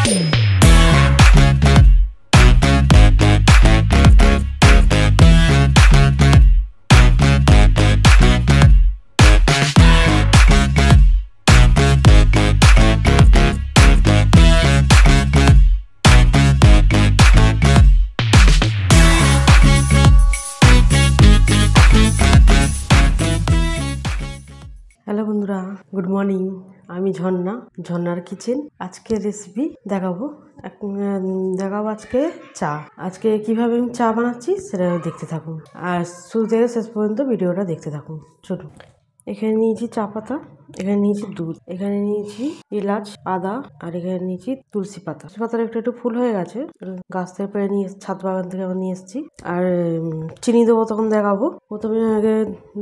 Hello বন্ধুরা, good morning. আমি ঝর্ণার কিচেন। আজকে রেসিপি দেখাবো আজকে চা। আজকে কিভাবে আমি চা বানাচ্ছি সেটা দেখতে থাকুন, আর শুরু থেকে শেষ পর্যন্ত ভিডিওটা দেখতে থাকুন। চলুন। এখানে নিয়েছি চা পাতা, এখানে নিয়েছি দুধ, এখানে নিয়েছি এলাচ, আদা, আর এখানে নিয়েছি তুলসী পাতা। তুলসী পাতাটা একটু ফুল হয়ে গেছে, গাছ থেকে পেরে নিয়ে ছাদ বাগান থেকে আবার নিয়ে এসেছি। আর চিনি দেবো, তখন দেখাবো। প্রথমে আগে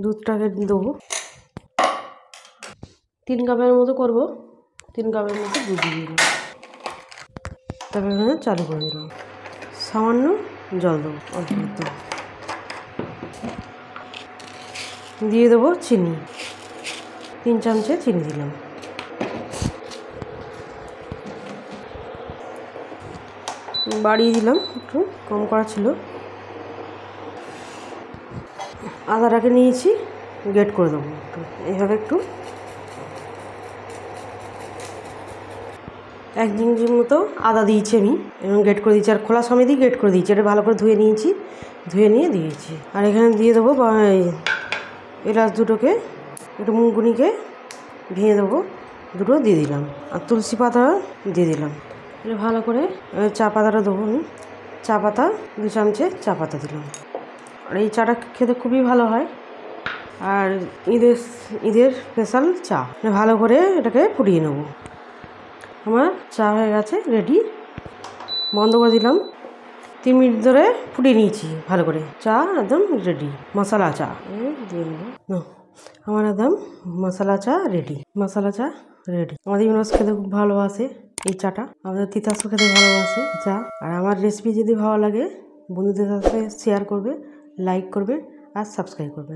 দুধটাকে দেবো। 3 কাপের মতো করবো, 3 কাপের মতো দুধ দিয়ে দিলাম। তারপরে এখানে চালু করে দিলাম। সামান্য জল দেবো, অল্প দিয়ে দেবো চিনি। 3 চামচে চিনি দিলাম। বাড়িয়ে দিলাম, একটু কম করা ছিল। আদাটাকে নিয়েছি, গ্রেট করে দেবো এইভাবে একটু। 1 চিমচির মতো আদা দিয়েছি আমি, এবং গ্রেট করে দিয়েছি। আর খোলা সমেতই গ্রেট করে দিয়েছি। এটা ভালো করে ধুয়ে নিয়েছি, ধুয়ে নিয়ে দিয়েছি। আর এখানে দিয়ে দেবো এলাচ দুটোকে, একটু মুগুনিকে ভেঙে দেবো, দুটো দিয়ে দিলাম। আর তুলসী পাতা দিয়ে দিলাম। এটা ভালো করে চা পাতাটা দেবো আমি। চা পাতা 2 চামচে চা পাতা দিলাম। আর এই চাটা খেতে খুবই ভালো হয়, আর ঈদের স্পেশাল চা। ভালো করে এটাকে ফুটিয়ে নেব। আমার চা হয়ে গেছে, রেডি। বন্ধ করে দিলাম। 3 মিনিট ধরে ফুটিয়ে নিয়েছি ভালো করে। চা একদম রেডি, মশলা চা দিয়ে নেব। আমার একদম মশলা চা রেডি। আমাদের ইউনিভার্স খেতে খুব ভালোবাসে এই চাটা। আমাদের তিতাস খেতে ভালোবাসে চা। আর আমার রেসিপি যদি ভালো লাগে, বন্ধুদের সাথে শেয়ার করবে, লাইক করবে, আর সাবস্ক্রাইব করবে।